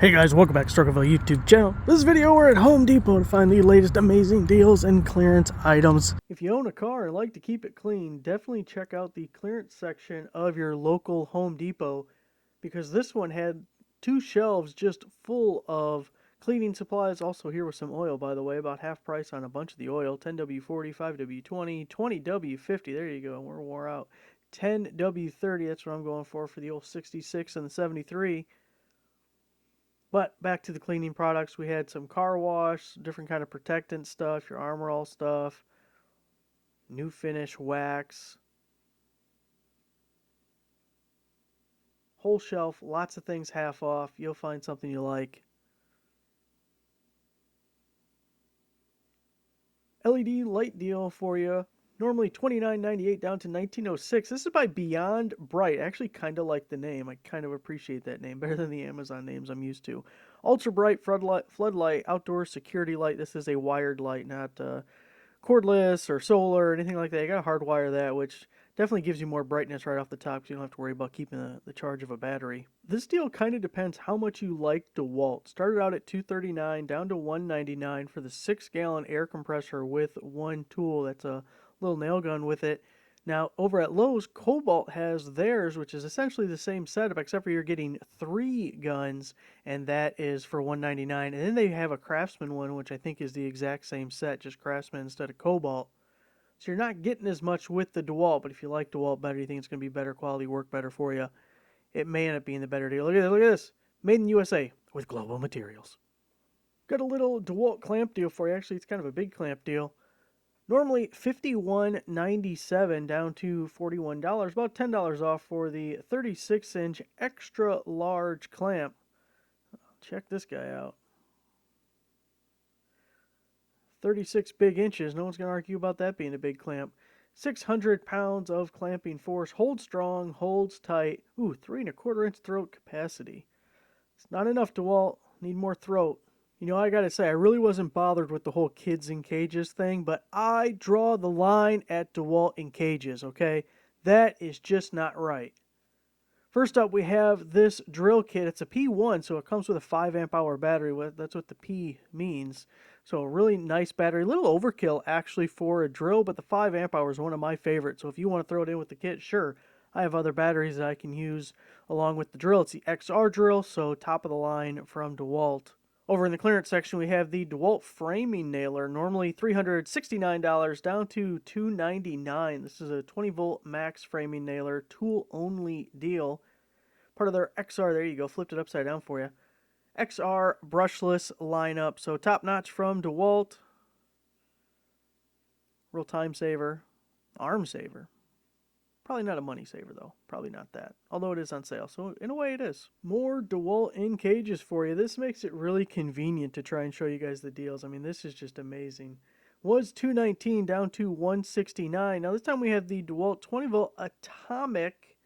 Hey guys, welcome back to Rockford YouTube channel. This video we're at Home Depot to find the latest amazing deals and clearance items. If you own a car and like to keep it clean, definitely check out the clearance section of your local Home Depot, because this one had two shelves just full of cleaning supplies. Also here with some oil, by the way, about half price on a bunch of the oil. 10W40, 5W20, 20W50, there you go, we're wore out. 10W30, that's what I'm going for the old 66 and the 73. But back to the cleaning products, we had some car wash, different kind of protectant stuff, your Armor All stuff, new finish wax, whole shelf, lots of things half off. You'll find something you like. LED light deal for you. Normally $29.98 down to $19.06. This is by Beyond Bright. I actually kind of like the name. I kind of appreciate that name better than the Amazon names I'm used to. Ultra bright floodlight, outdoor security light. This is a wired light, not cordless or solar or anything like that. You got to hardwire that, which definitely gives you more brightness right off the top, so you don't have to worry about keeping the charge of a battery. This deal kind of depends how much you like DeWalt. Started out at $239 down to $199 for the 6-gallon air compressor with one tool. That's a little nail gun with it. Now, over at Lowe's, Cobalt has theirs, which is essentially the same setup, except for you're getting 3 guns, and that is for $199. And then they have a Craftsman one, which I think is the exact same set, just Craftsman instead of Cobalt. So you're not getting as much with the DeWalt, but if you like DeWalt better, you think it's going to be better quality, work better for you, it may end up being the better deal. Look at this. Made in the USA with global materials. Got a little DeWalt clamp deal for you. Actually, it's kind of a big clamp deal. Normally $51.97 down to $41, about $10 off for the 36-inch extra large clamp. Check this guy out. 36 big inches. No one's going to argue about that being a big clamp. 600 pounds of clamping force. Holds strong, holds tight. Ooh, 3¼ inch throat capacity. It's not enough, DeWalt. Need more throat. You know, I gotta say, I really wasn't bothered with the whole kids in cages thing, but I draw the line at DeWalt in cages, okay? That is just not right. First up, we have this drill kit. It's a P1, so it comes with a 5 amp hour battery. That's what the P means. So a really nice battery. A little overkill, actually, for a drill, but the 5 amp hour is one of my favorites. So if you want to throw it in with the kit, sure. I have other batteries that I can use along with the drill. It's the XR drill, so top of the line from DeWalt. Over in the clearance section, we have the DeWalt framing nailer, normally $369 down to $299. This is a 20-volt max framing nailer, tool-only deal. Part of their XR, there you go, flipped it upside down for you. XR brushless lineup, so top-notch from DeWalt. Real time saver, arm saver. Probably not a money saver, though. Probably not that. Although it is on sale, so in a way it is. More DeWalt in cages for you. This makes it really convenient to try and show you guys the deals. I mean, this is just amazing. Was $219 down to $169. Now this time we have the DeWalt 20-volt atomic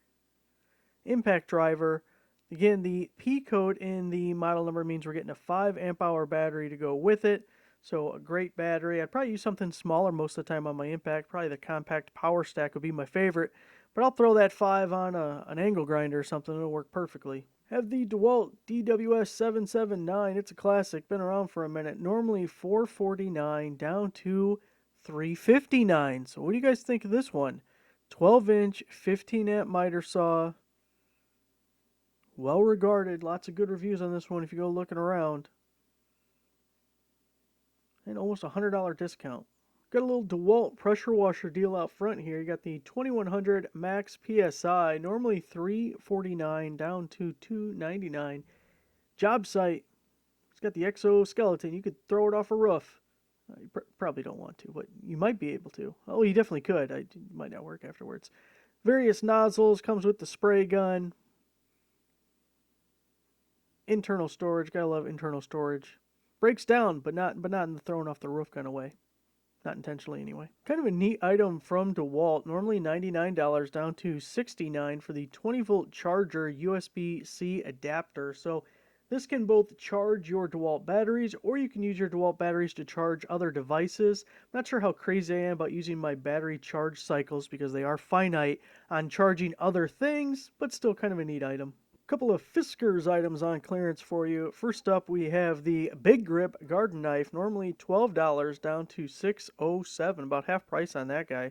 impact driver. Again, the P code in the model number means we're getting a 5 amp hour battery to go with it. So a great battery. I'd probably use something smaller most of the time on my impact. Probably the compact power stack would be my favorite. But I'll throw that 5 on an angle grinder or something. It'll work perfectly. Have the DeWalt DWS 779. It's a classic. Been around for a minute. Normally $449 down to $359. So what do you guys think of this one? 12-inch, 15-amp miter saw. Well regarded. Lots of good reviews on this one if you go looking around. And almost a $100 discount. Got a little DeWalt pressure washer deal out front here. You got the 2100 Max PSI, normally $349 down to $299. Job site. It's got the exoskeleton. You could throw it off a roof. You probably don't want to, but you might be able to. Oh, you definitely could. It might not work afterwards. Various nozzles. Comes with the spray gun. Internal storage. Gotta love internal storage. Breaks down, but not in the throwing off the roof kind of way. Not intentionally, anyway. Kind of a neat item from DeWalt. Normally $99 down to $69 for the 20-volt charger USB-C adapter. So this can both charge your DeWalt batteries, or you can use your DeWalt batteries to charge other devices. I'm not sure how crazy I am about using my battery charge cycles because they are finite on charging other things, but still kind of a neat item. Couple of Fiskars items on clearance for you. First up, we have the Big Grip garden knife, normally $12 down to $6.07, about half price on that guy.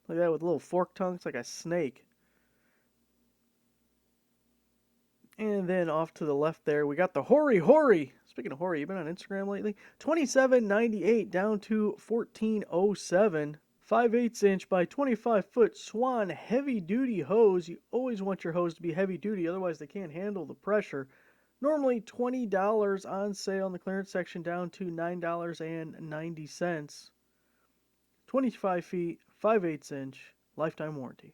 Look at that with a little fork tongue, it's like a snake. And then off to the left there, we got the Hori Hori. Speaking of Hori, you been on Instagram lately? $27.98 down to $14.07. 5/8 inch by 25-foot Swan heavy duty hose. You always want your hose to be heavy duty, otherwise they can't handle the pressure. Normally $20 on sale in the clearance section down to $9.90. 25 feet, 5/8 inch, lifetime warranty.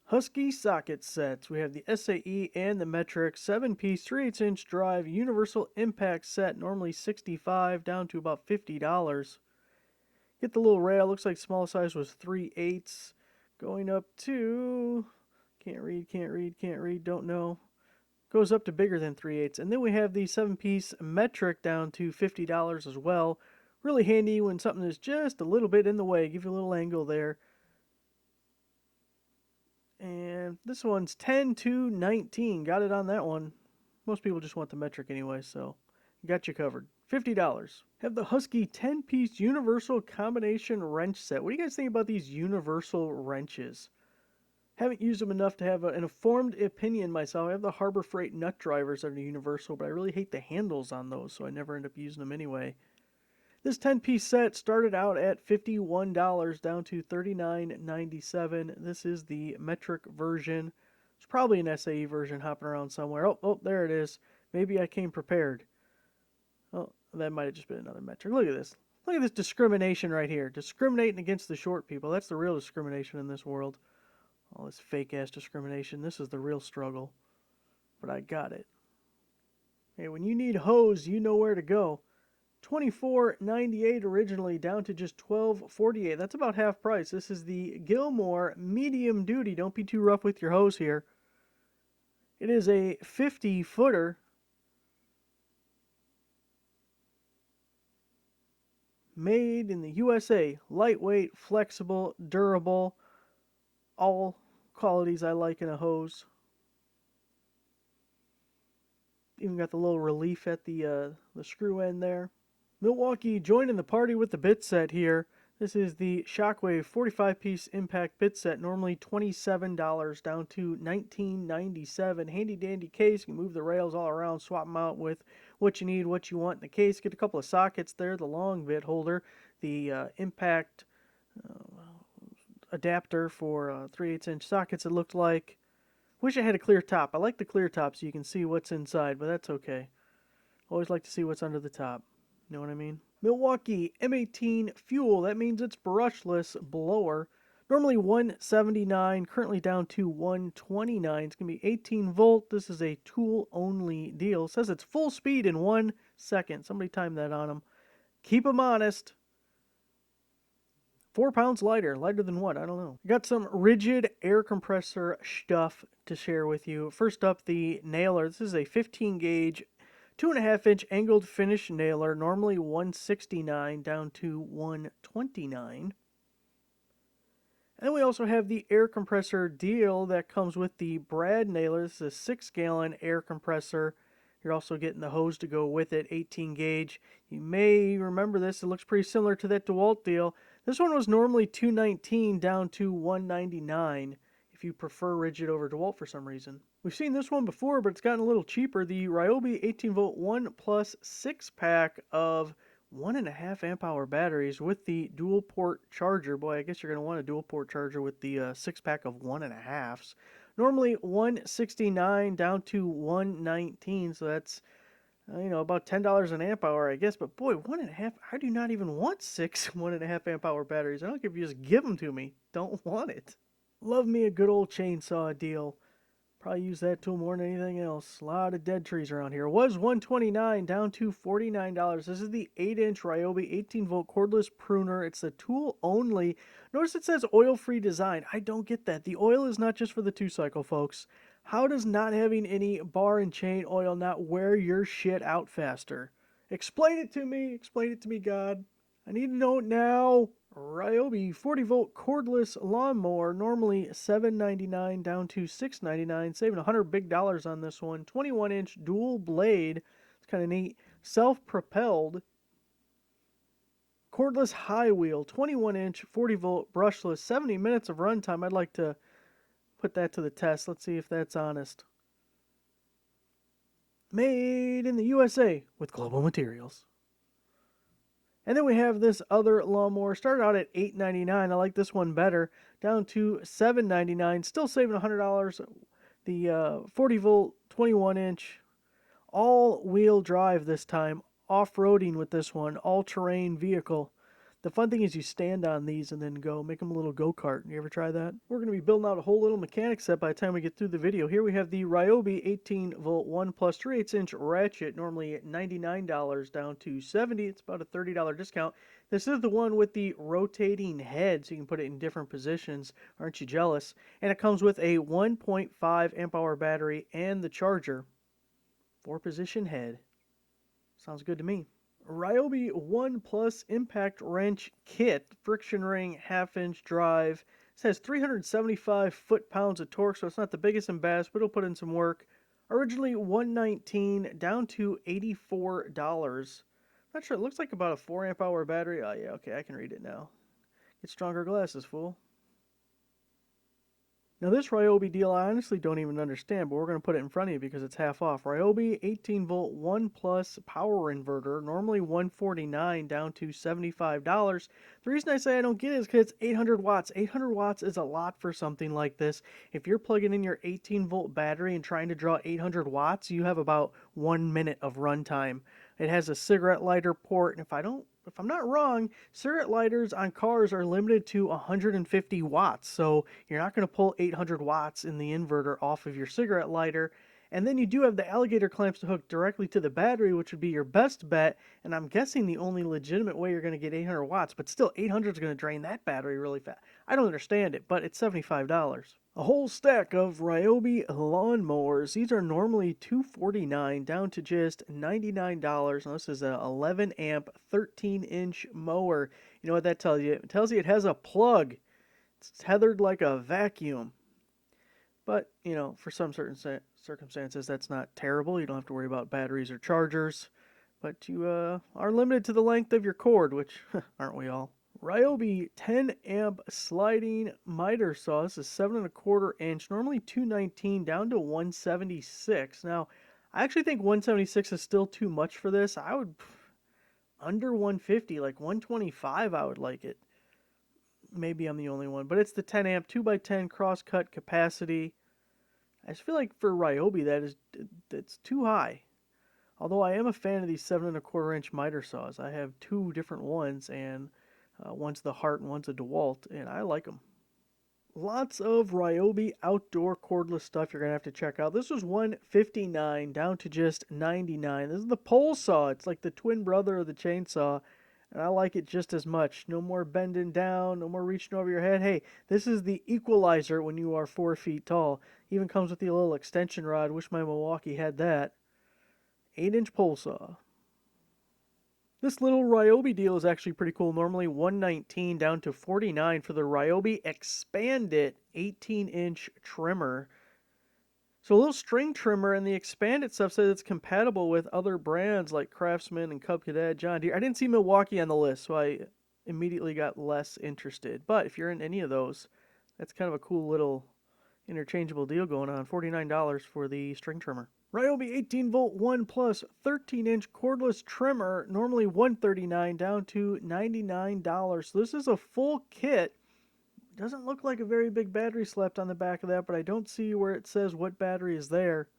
Husky socket sets. We have the SAE and the metric 7-piece 3/8 inch drive universal impact set, normally $65 down to about $50. Get the little rail, looks like small size was 3/8, going up to, can't read, don't know. Goes up to bigger than 3/8. And then we have the 7-piece metric down to $50 as well. Really handy when something is just a little bit in the way, give you a little angle there. And this one's 10 to 19. Got it on that one. Most people just want the metric anyway, so got you covered. $50. Have the Husky 10-piece universal combination wrench set. What do you guys think about these universal wrenches? Haven't used them enough to have an informed opinion myself. I have the Harbor Freight nut drivers that are universal, but I really hate the handles on those, so I never end up using them anyway. This 10-piece set started out at $51 down to $39.97. This is the metric version. It's probably an SAE version hopping around somewhere. Oh, there it is. Maybe I came prepared. Oh, that might have just been another metric. Look at this. Look at this discrimination right here. Discriminating against the short people. That's the real discrimination in this world. All this fake-ass discrimination. This is the real struggle. But I got it. Hey, when you need hose, you know where to go. $24.98 originally, down to just $12.48. That's about half price. This is the Gilmore medium duty. Don't be too rough with your hose here. It is a 50-footer. Made in the USA. Lightweight, flexible, durable. All qualities I like in a hose. Even got the little relief at the screw end there. Milwaukee joining the party with the bit set here. This is the Shockwave 45-piece impact bit set, normally $27 down to $19.97. Handy dandy case, you can move the rails all around, swap them out with what you need, what you want in the case. Get a couple of sockets there, the long bit holder, the impact adapter for 3/8 inch sockets it looked like. Wish I had a clear top. I like the clear top so you can see what's inside, but that's okay. Always like to see what's under the top. You know what I mean? Milwaukee M18 fuel. That means it's brushless blower. Normally $179, currently down to $129. It's going to be 18 volt. This is a tool only deal. It says it's full speed in 1 second. Somebody time that on them. Keep them honest. 4 pounds lighter. Lighter than what? I don't know. Got some rigid air compressor stuff to share with you. First up, the nailer. This is a 15 gauge 2.5 inch angled finish nailer, normally $169 down to $129. And then we also have the air compressor deal that comes with the Brad nailer. This is a 6-gallon air compressor. You're also getting the hose to go with it, 18 gauge. You may remember this. It looks pretty similar to that DeWalt deal. This one was normally $219 down to $199 if you prefer rigid over DeWalt for some reason. We've seen this one before, but it's gotten a little cheaper. The Ryobi 18-volt 1 plus 6-pack of 1.5 amp hour batteries with the dual port charger. Boy, I guess you're going to want a dual port charger with the 6-pack of 1.5s. Normally $169 down to $119, so that's about $10 an amp hour, I guess. But boy, 1.5, I do not even want 6 1.5 amp hour batteries. I don't care if you just give them to me. Don't want it. Love me a good old chainsaw deal. Probably use that tool more than anything else. A lot of dead trees around here. Was $129 down to $49. This is the 8-inch Ryobi 18-volt cordless pruner. It's the tool only. Notice it says oil-free design. I don't get that. The oil is not just for the 2-cycle, folks. How does not having any bar and chain oil not wear your shit out faster? Explain it to me. Explain it to me, God. I need to know it now. Ryobi 40-volt cordless lawnmower, normally $7.99 down to $6.99, saving $100 on this one. 21-inch dual blade, it's kind of neat. Self-propelled cordless high wheel, 21-inch 40-volt brushless, 70 minutes of runtime. I'd like to put that to the test. Let's see if that's honest. Made in the USA with global materials. And then we have this other lawnmower. Started out at $8.99. I like this one better. Down to $7.99. Still saving $100. The 40-volt, 21-inch, all-wheel drive this time. Off-roading with this one. All-terrain vehicle. The fun thing is you stand on these and then go. Make them a little go-kart. You ever try that? We're going to be building out a whole little mechanic set by the time we get through the video. Here we have the Ryobi 18-volt 1 plus 3/8-inch ratchet. Normally at $99 down to $70. It's about a $30 discount. This is the one with the rotating head, so you can put it in different positions. Aren't you jealous? And it comes with a 1.5 amp hour battery and the charger. 4-position head. Sounds good to me. Ryobi 1 Plus Impact Wrench Kit, friction ring, half-inch drive. It says 375 foot-pounds of torque, so it's not the biggest and best, but it'll put in some work. Originally $119 down to $84. Not sure, it looks like about a 4 amp hour battery. Oh yeah, okay, I can read it now. Get stronger glasses, fool. Now this Ryobi deal I honestly don't even understand, but we're going to put it in front of you because it's half off. Ryobi 18-volt 1 plus power inverter, normally $149 down to $75. The reason I say I don't get it is because it's 800 watts. 800 watts is a lot for something like this. If you're plugging in your 18-volt battery and trying to draw 800 watts, you have about 1 minute of runtime. It has a cigarette lighter port, and if I'm not wrong, cigarette lighters on cars are limited to 150 watts, so you're not going to pull 800 watts in the inverter off of your cigarette lighter. And then you do have the alligator clamps to hook directly to the battery, which would be your best bet, and I'm guessing the only legitimate way you're going to get 800 watts, but still 800 is going to drain that battery really fast. I don't understand it, but it's $75. A whole stack of Ryobi lawnmowers. These are normally $249 down to just $99. Now this is a 11 amp 13-inch mower. You know what that tells you? It tells you it has a plug. It's tethered like a vacuum. But, you know, for some certain circumstances, that's not terrible. You don't have to worry about batteries or chargers. But you are limited to the length of your cord, which, aren't we all? Ryobi 10 amp sliding miter saw. This is 7 1/4 inch, normally $219 down to $176. Now, I actually think $176 is still too much for this. I would under $150, like $125. I would like it. Maybe I'm the only one, but it's the 10 amp 2x10 cross cut capacity. I just feel like for Ryobi that's too high. Although I am a fan of these 7 1/4 inch miter saws. I have 2 different ones, and one's the Hart and one's a DeWalt, and I like them. Lots of Ryobi outdoor cordless stuff you're going to have to check out. This was $159 down to just $99. This is the pole saw. It's like the twin brother of the chainsaw, and I like it just as much. No more bending down, no more reaching over your head. Hey, this is the equalizer when you are 4 feet tall. Even comes with the little extension rod. Wish my Milwaukee had that. 8-inch pole saw. This little Ryobi deal is actually pretty cool. Normally $119 down to $49 for the Ryobi Expandit 18-inch trimmer. So a little string trimmer, and the Expandit stuff says it's compatible with other brands like Craftsman and Cub Cadet, John Deere. I didn't see Milwaukee on the list, so I immediately got less interested. But if you're in any of those, that's kind of a cool little interchangeable deal going on. $49 for the string trimmer. Ryobi 18-volt 1 plus 13-inch cordless trimmer, normally $139 down to $99. So this is a full kit. Doesn't look like a very big battery slapped on the back of that, but I don't see where it says what battery is there.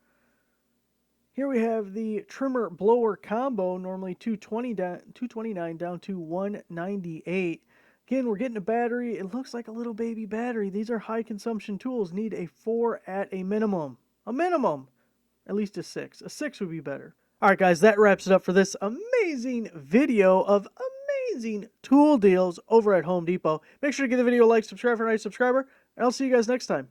Here we have the trimmer blower combo, normally $229 down to $198. Again, we're getting a battery. It looks like a little baby battery. These are high consumption tools. Need a 4 at a minimum. A minimum. At least a 6. A 6 would be better. Alright guys, that wraps it up for this amazing video of amazing tool deals over at Home Depot. Make sure to give the video a like, subscribe for a nice subscriber, and I'll see you guys next time.